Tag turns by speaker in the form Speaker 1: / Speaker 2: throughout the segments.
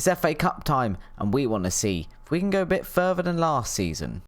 Speaker 1: It's FA Cup time, and we want to see if we can go a bit further than last season.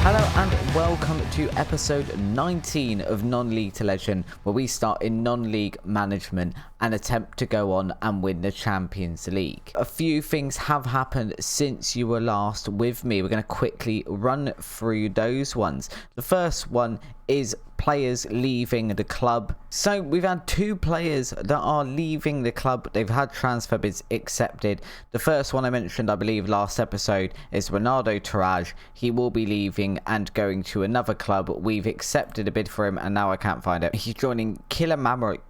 Speaker 1: Hello and welcome to episode 19 of Non-League to Legend, where we start in non-league management and attempt to go on and win the Champions League. A few things have happened since you were last with me. We're going to quickly run through those ones. The first one is players leaving the club. So we've had two players that are leaving the club. They've had transfer bids accepted. The first one I mentioned, I believe, last episode is Ronaldo Taraj. He will be leaving and going to another club. We've accepted a bid for him and now I can't find it. He's joining Kilmarnock.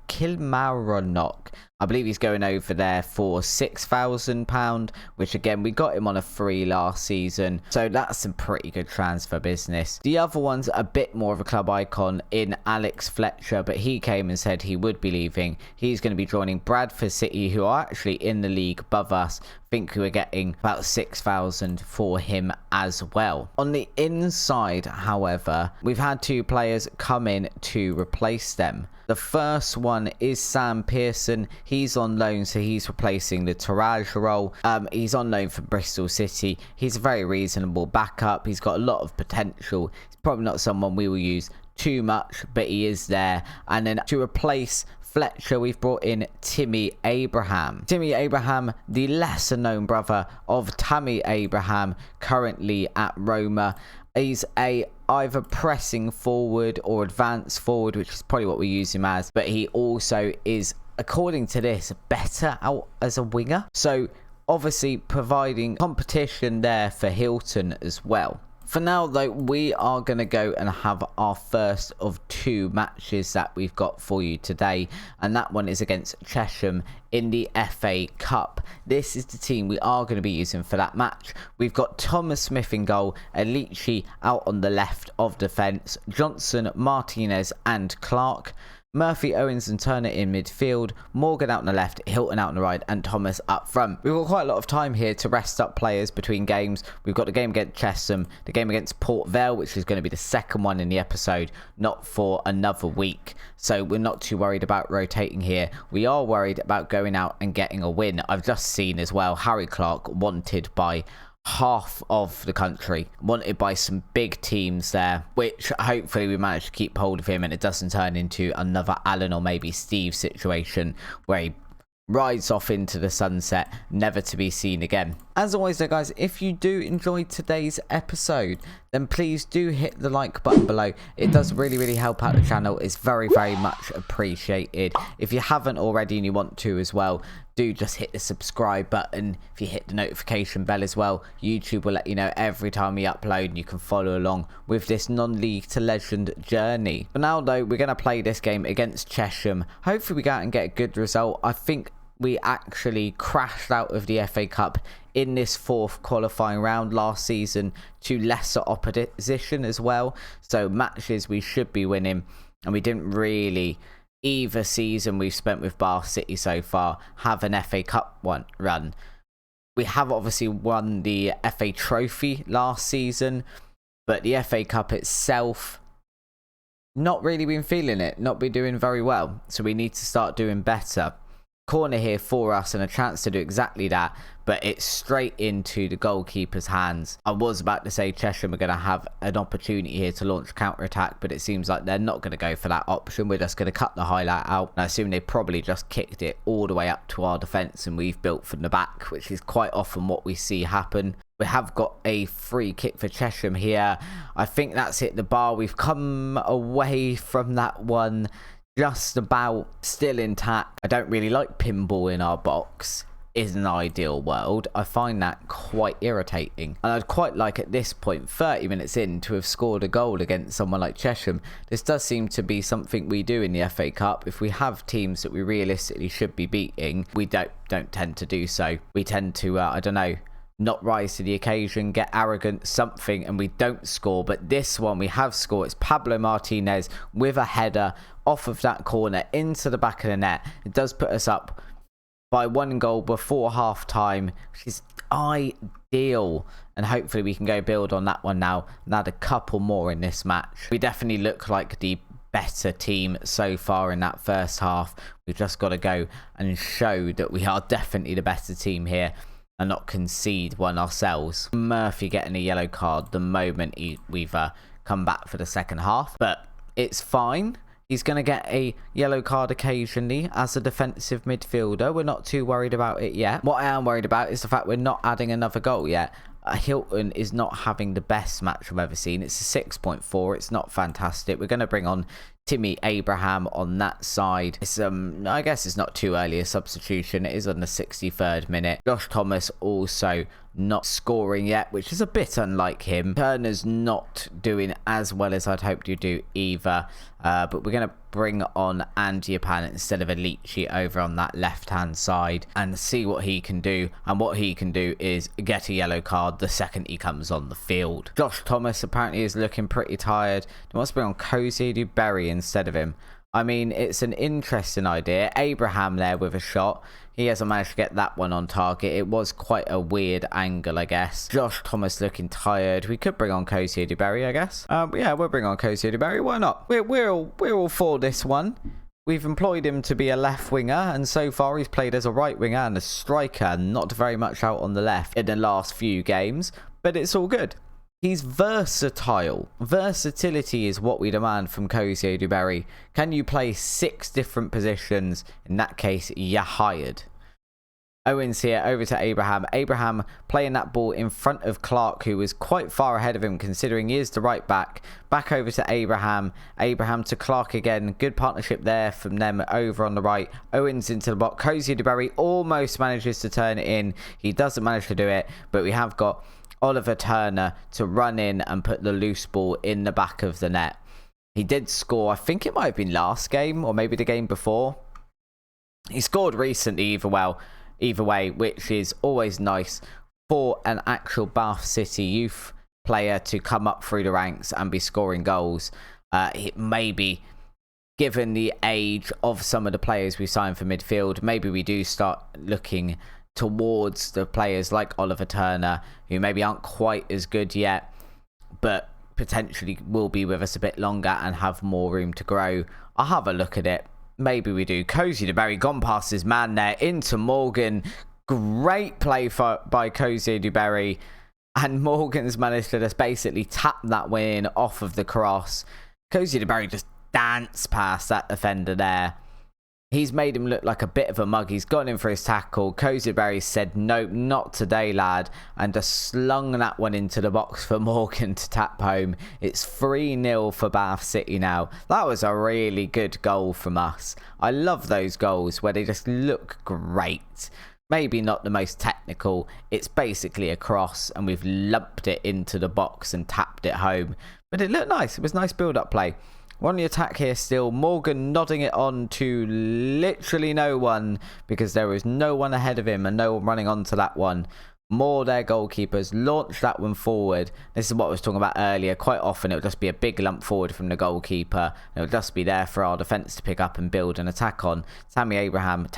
Speaker 1: I believe he's going over there for £6,000, which again, we got him on a free last season. So that's some pretty good transfer business. The other one's a bit more of a club icon in Alex Fletcher, but he came and said he would be leaving. He's going to be joining Bradford City, who are actually in the league above us. I think we were getting about 6,000 for him as well. On the inside, however, we've had two players come in to replace them. The first one is Sam Pearson. He's on loan, so he's replacing the Taraj role. He's on loan from Bristol City. He's a very reasonable backup. He's got a lot of potential. He's probably not someone we will use too much, but he is there. And then to replace Fletcher, we've brought in Timmy Abraham. Timmy Abraham, the lesser known brother of Tammy Abraham, currently at Roma. He's a either pressing forward or advanced forward, which is probably what we use him as. But he also is, according to this, better out as a winger. So obviously providing competition there for Hilton as well. For now, though, we are going to go and have our first of two matches that we've got for you today. And that one is against Chesham in the FA Cup. This is the team we are going to be using for that match. We've got Thomas Smith in goal, Alici out on the left of defence, Johnson, Martinez and Clark. Murphy, Owens and Turner in midfield, Morgan out on the left, Hilton out on the right and Thomas up front. We've got quite a lot of time here to rest up players between games. We've got the game against Chesham, the game against Port Vale, which is going to be the second one in the episode, not for another week. So we're not too worried about rotating here. We are worried about going out and getting a win. I've just seen as well, Harry Clark wanted by half of the country, wanted by some big teams there, which hopefully we manage to keep hold of him and it doesn't turn into another Alan or maybe Steve situation where he rides off into the sunset, never to be seen again. As always though guys, if you do enjoy today's episode, then please do hit the like button below. It does really help out the channel. It's very much appreciated. If you haven't already and you want to as well, do just hit the subscribe button. If you hit the notification bell as well, YouTube will let you know every time we upload and you can follow along with this non-league to legend journey. For now though, we're going to play this game against Chesham. Hopefully we go out and get a good result. I think we actually crashed out of the FA Cup in this fourth qualifying round last season to lesser opposition as well. So matches we should be winning, and we didn't really, either season we've spent with Bath City so far, have an FA Cup run. We have obviously won the FA Trophy last season, but the FA Cup itself, not really been feeling it, not been doing very well. So we need to start doing better. Corner here for us and a chance to do exactly that, but it's straight into the goalkeeper's hands. I was about to say Chesham are going to have an opportunity here to launch counter-attack, but it seems like they're not going to go for that option. We're just going to cut the highlight out. And I assume they probably just kicked it all the way up to our defence and we've built from the back, which is quite often what we see happen. We have got a free kick for Chesham here. I think that's hit the bar. We've come away from that one just about still intact. I don't really like pinball in our box. Is an ideal world. I find that quite irritating, and I'd quite like at this point, 30 minutes in, to have scored a goal against someone like Chesham. This does seem to be something we do in the FA Cup. If we have teams that we realistically should be beating, we don't tend to do so. We tend to I don't know, not rise to the occasion, get arrogant, something, and we don't score. But this one we have scored. It's Pablo Martinez with a header off of that corner into the back of the net. It does put us up by one goal before half time, which is ideal, and hopefully we can go build on that one now and add a couple more in this match. We definitely look like the better team so far in that first half. We've just got to go and show that we are definitely the better team here and not concede one ourselves. Murphy getting a yellow card the moment we've come back for the second half, but it's fine. He's going to get a yellow card occasionally as a defensive midfielder. We're not too worried about it yet. What I am worried about is the fact we're not adding another goal yet. Hilton is not having the best match I've ever seen. It's a 6.4. It's not fantastic. We're going to bring on Timmy Abraham on that side. It's I guess it's not too early a substitution. It is on the 63rd minute. Josh Thomas also not scoring yet, which is a bit unlike him. Turner's not doing as well as I'd hoped he'd do either. But we're going to bring on Andy Pan instead of Alici over on that left-hand side and see what he can do. And what he can do is get a yellow card the second he comes on the field. Josh Thomas apparently is looking pretty tired. He wants to bring on Cozy Berry instead of him. I mean, it's an interesting idea. Abraham there with a shot. He hasn't managed to get that one on target. It was quite a weird angle, I guess. Josh Thomas looking tired. We could bring on Cozy Berry, I guess. Yeah, we'll bring on Cozy Berry. Why not? We're all for this one. We've employed him to be a left winger, and so far he's played as a right winger and a striker, not very much out on the left in the last few games, but it's all good. He's versatile. Versatility is what we demand from Cozy Berry. Can you play 6 different positions? In that case, you're hired. Owens here, over to Abraham. Abraham playing that ball in front of Clark, who was quite far ahead of him considering he is the right back. Back over to Abraham. Abraham to Clark again. Good partnership there from them over on the right. Owens into the box. Cozy Berry almost manages to turn it in. He doesn't manage to do it, but we have got Oliver Turner to run in and put the loose ball in the back of the net. He did score, I think it might have been last game or maybe the game before. He scored recently either way, which is always nice for an actual Bath City youth player to come up through the ranks and be scoring goals. It may be, given the age of some of the players we signed for midfield, maybe we do start looking towards the players like Oliver Turner, who maybe aren't quite as good yet, but potentially will be with us a bit longer and have more room to grow. I'll have a look at it. Maybe we do. Cozy Berry gone past his man there into Morgan. Great play by Cozy Berry, and Morgan's managed to just basically tap that win off of the cross. Cozy Berry just danced past that defender there. He's made him look like a bit of a mug. He's gone in for his tackle. Cozy Berry said, nope, not today, lad. And just slung that one into the box for Morgan to tap home. It's 3-0 for Bath City now. That was a really good goal from us. I love those goals where they just look great. Maybe not the most technical. It's basically a cross and we've lumped it into the box and tapped it home. But it looked nice. It was nice build-up play. We're on the attack here still. Morgan nodding it on to literally no one because there was no one ahead of him and no one running onto that one. More their goalkeepers launched that one forward. This is what I was talking about earlier. Quite often it would just be a big lump forward from the goalkeeper. It would just be there for our defence to pick up and build an attack on. Timmy Abraham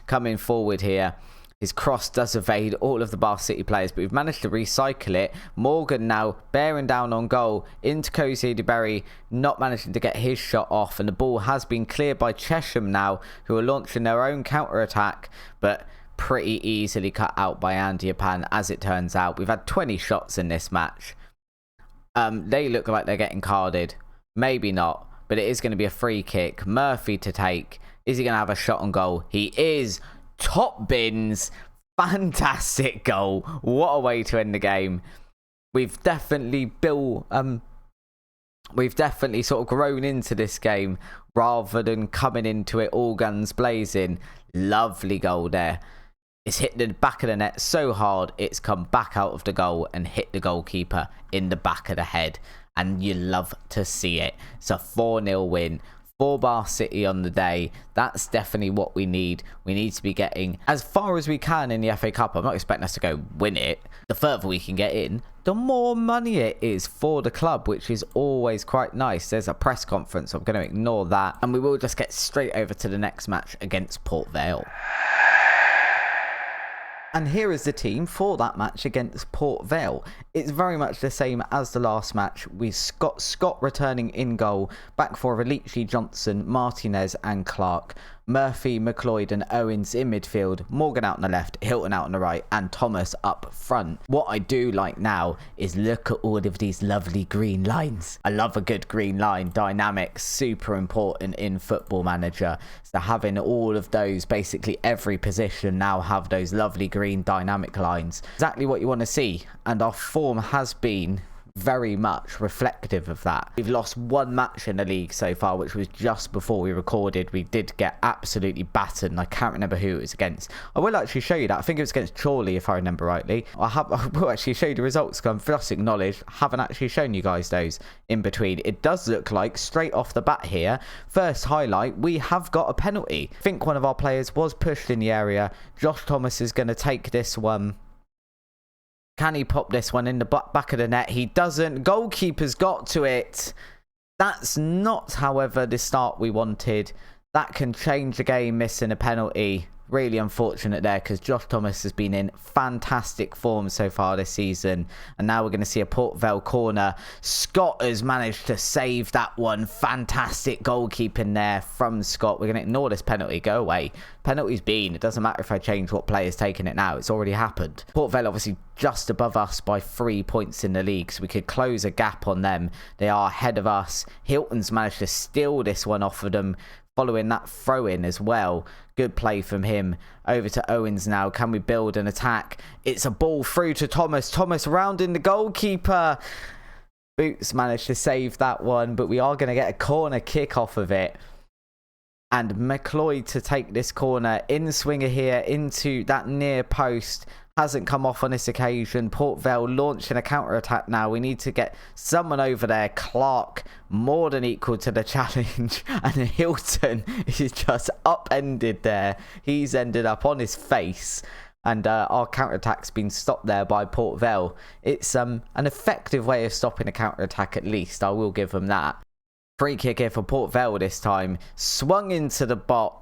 Speaker 1: coming forward here. His cross does evade all of the Bath City players, but we've managed to recycle it. Morgan now bearing down on goal into Cozy Berry, not managing to get his shot off, and the ball has been cleared by Chesham now, who are launching their own counter-attack, but pretty easily cut out by Andy Pan, as it turns out. We've had 20 shots in this match. They look like they're getting carded. Maybe not, but it is going to be a free kick. Murphy to take. Is he going to have a shot on goal? He is. Top bins. Fantastic goal. What a way to end the game. We've definitely sort of grown into this game rather than coming into it all guns blazing. Lovely goal there. It's hit the back of the net so hard it's come back out of the goal and hit the goalkeeper in the back of the head. And you love to see it. It's a 4-0 win. For Bath City on the day. That's definitely what we need. We need to be getting as far as we can in the FA Cup. I'm not expecting us to go win it. The further we can get in, the more money it is for the club, which is always quite nice. There's a press conference, so I'm going to ignore that. And we will just get straight over to the next match against Port Vale. And here is the team for that match against Port Vale. It's very much the same as the last match. We've got Scott returning in goal, back four of Alici, Johnson, Martinez and Clark. Murphy, McLeod and Owens in midfield, Morgan out on the left, Hilton out on the right and Thomas up front. What I do like now is look at all of these lovely green lines. I love a good green line. Dynamic, super important in Football Manager. So having all of those, basically every position now have those lovely green dynamic lines. Exactly what you want to see, and our form has been very much reflective of that. We've lost one match in the league so far, which was just before we recorded. We did get absolutely battered, and I can't remember who it was against. I will actually show you that. I think it was against Chorley, if I remember rightly. I will actually show you the results, because I'm just acknowledged I haven't actually shown you guys those in between. It does look like, straight off the bat here, first highlight, we have got a penalty. I think one of our players was pushed in the area. Josh Thomas is going to take this one. Can he pop this one in the back of the net? He doesn't. Goalkeeper's got to it. That's not, however, the start we wanted. That can change the game, missing a penalty. Really unfortunate there, because Josh Thomas has been in fantastic form so far this season. And now we're going to see a Port Vale corner. Scott has managed to save that one. Fantastic goalkeeping there from Scott. We're going to ignore this penalty. Go away. Penalty's been. It doesn't matter if I change what player's taking it now. It's already happened. Port Vale obviously just above us by 3 points in the league, so we could close a gap on them. They are ahead of us. Hilton's managed to steal this one off of them, following that throw-in as well. Good play from him. Over to Owens now. Can we build an attack? It's a ball through to Thomas. Thomas rounding the goalkeeper. Boots managed to save that one, but we are going to get a corner kick off of it. And McLeod to take this corner. In-swinger here into that near post. Hasn't come off on this occasion. Port Vale launching a counter-attack now. We need to get someone over there. Clark, more than equal to the challenge. And Hilton is just upended there. He's ended up on his face. And our counter-attack's been stopped there by Port Vale. It's an effective way of stopping a counter-attack, at least. I will give them that. Free kick here for Port Vale this time. Swung into the box.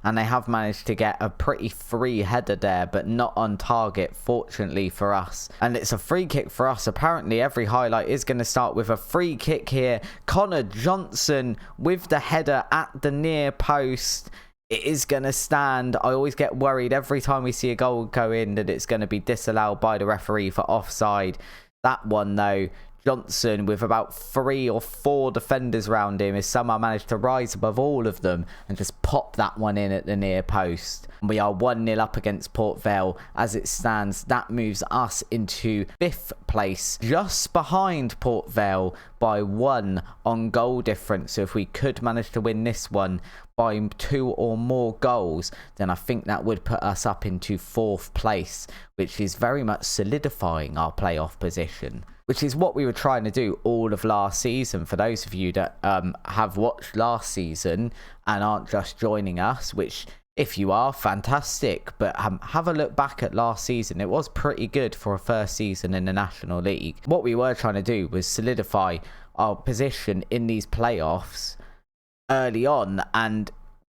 Speaker 1: And they have managed to get a pretty free header there, but not on target, fortunately for us. And it's a free kick for us. Apparently every highlight is going to start with a free kick here. Connor Johnson with the header at the near post. It is going to stand. I always get worried every time we see a goal go in that it's going to be disallowed by the referee for offside. That one though, Johnson, with about 3 or 4 defenders around him, has somehow managed to rise above all of them and just pop that one in at the near post. We are 1-0 up against Port Vale. As it stands, that moves us into 5th place, just behind Port Vale by 1 on goal difference. So if we could manage to win this one by 2 or more goals, then I think that would put us up into 4th place, which is very much solidifying our playoff position, which is what we were trying to do all of last season. For those of you that have watched last season and aren't just joining us, which if you are, fantastic, but have a look back at last season. It was pretty good for a first season in the National League. What we were trying to do was solidify our position in these playoffs early on, and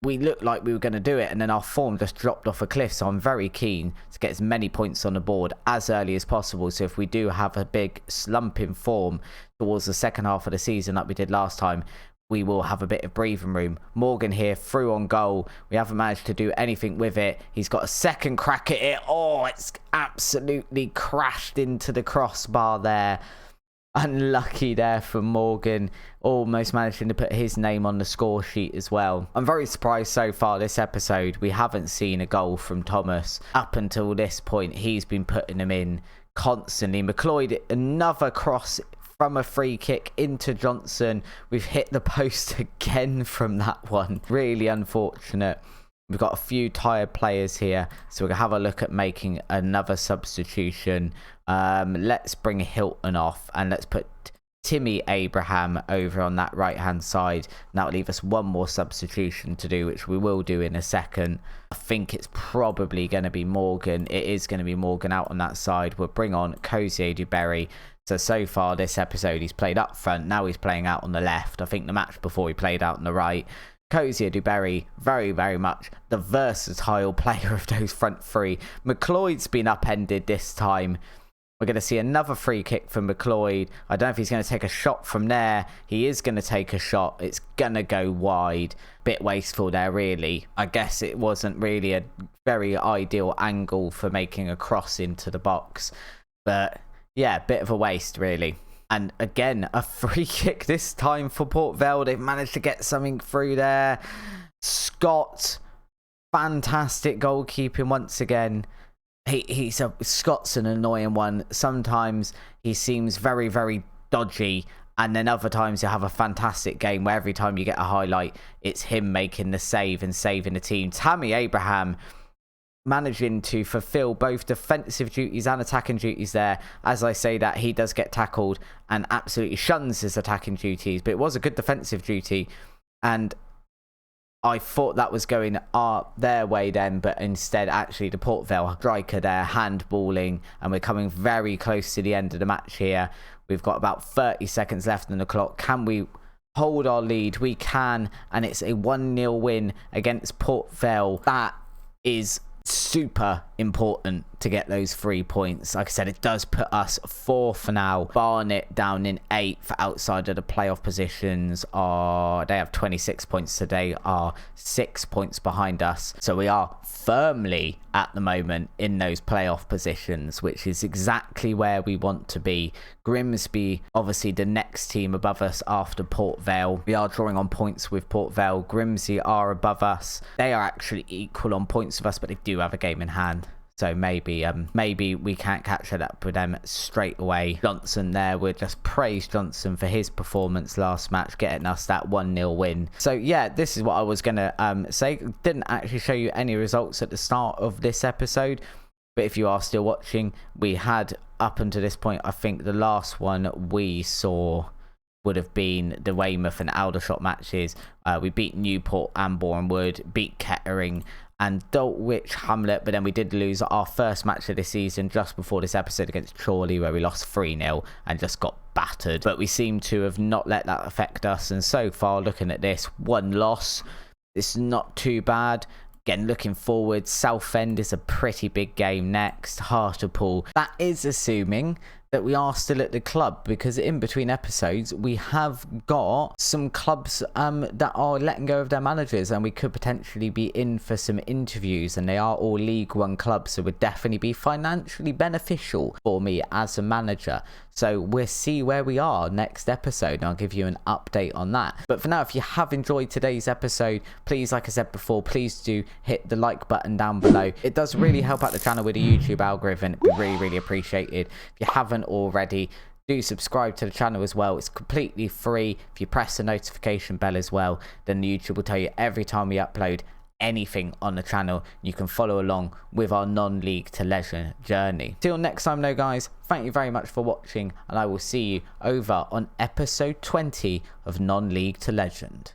Speaker 1: we looked like we were going to do it, and then our form just dropped off a cliff. So I'm very keen to get as many points on the board as early as possible. So if we do have a big slump in form towards the second half of the season like we did last time, we will have a bit of breathing room. Morgan here, through on goal. We haven't managed to do anything with it. He's got a second crack at it. Oh, it's absolutely crashed into the crossbar there. Unlucky there for Morgan, almost managing to put his name on the score sheet as well. I'm very surprised so far this episode we haven't seen a goal from Thomas. Up until this point, he's been putting them in constantly. McLeod, another cross from a free kick into Johnson. We've hit the post again from that one. Really unfortunate. We've got a few tired players here, so we're going to have a look at making another substitution. Let's bring Hilton off, and let's put Timmy Abraham over on that right-hand side. And that will leave us one more substitution to do, which we will do in a second. I think it's probably going to be Morgan. It is going to be Morgan out on that side. We'll bring on Cozier Duberry. So far this episode, he's played up front. Now he's playing out on the left. I think the match before he played out on the right. Cozier Duberry, very much the versatile player of those front three. McLeod's been upended this time. We're going to see another free kick from McLeod. I don't know if he's going to take a shot from there. He is going to take a shot. It's going to go wide. Bit wasteful there, really. I guess it wasn't really a very ideal angle for making a cross into the box. But yeah, bit of a waste, really. And again, a free kick this time for Port Vale. They've managed to get something through there. Scott, fantastic goalkeeping once again. Scott's an annoying one. Sometimes he seems very dodgy, and then other times he'll have a fantastic game where every time you get a highlight, it's him making the save and saving the team. Tammy Abraham managing to fulfill both defensive duties and attacking duties there. As I say that, he does get tackled and absolutely shuns his attacking duties, but it was a good defensive duty, and I thought that was going their way then, but instead actually the Port Vale striker there handballing, and we're coming very close to the end of the match here. We've got about 30 seconds left on the clock. Can we hold our lead? We can, and it's a 1-0 win against Port Vale. That is super important to get those 3 points. Like I said, it does put us 4th now. Barnet down in 8th outside of the playoff positions. They have 26 points today, are 6 points behind us. So we are firmly at the moment in those playoff positions, which is exactly where we want to be. Grimsby, obviously the next team above us after Port Vale. We are drawing on points with Port Vale. Grimsby are above us. They are actually equal on points with us, but they do have a game in hand. So maybe we can't catch it up with them straight away. Johnson there, we'll just praise Johnson for his performance last match, getting us that 1-0 win. So yeah, this is what I was going to say. Didn't actually show you any results at the start of this episode, but if you are still watching, we had up until this point, I think the last one we saw would have been the Weymouth and Aldershot matches. We beat Newport and Boreham Wood, beat Kettering and Dulwich Hamlet, but then we did lose our first match of the season just before this episode against Chorley, where we lost 3-0 and just got battered. But we seem to have not let that affect us, and so far, looking at this, 1 loss, it's not too bad. Again, looking forward, Southend is a pretty big game next. Hartlepool, that is assuming that we are still at the club, because in between episodes we have got some clubs that are letting go of their managers, and we could potentially be in for some interviews, and they are all League One clubs, so would definitely be financially beneficial for me as a manager. So we'll see where we are next episode, and I'll give you an update on that. But for now, if you have enjoyed today's episode, please, like I said before, please do hit the like button down below. It does really help out the channel with the YouTube algorithm. It'd be really appreciated. If you haven't already, do subscribe to the channel as well. It's completely free. If you press the notification bell as well, then YouTube will tell you every time we upload anything on the channel. You can follow along with our non-league to leisure journey. Till next time though, guys, thank you very much for watching, and I will see you over on episode 20 of Non-League to Legend.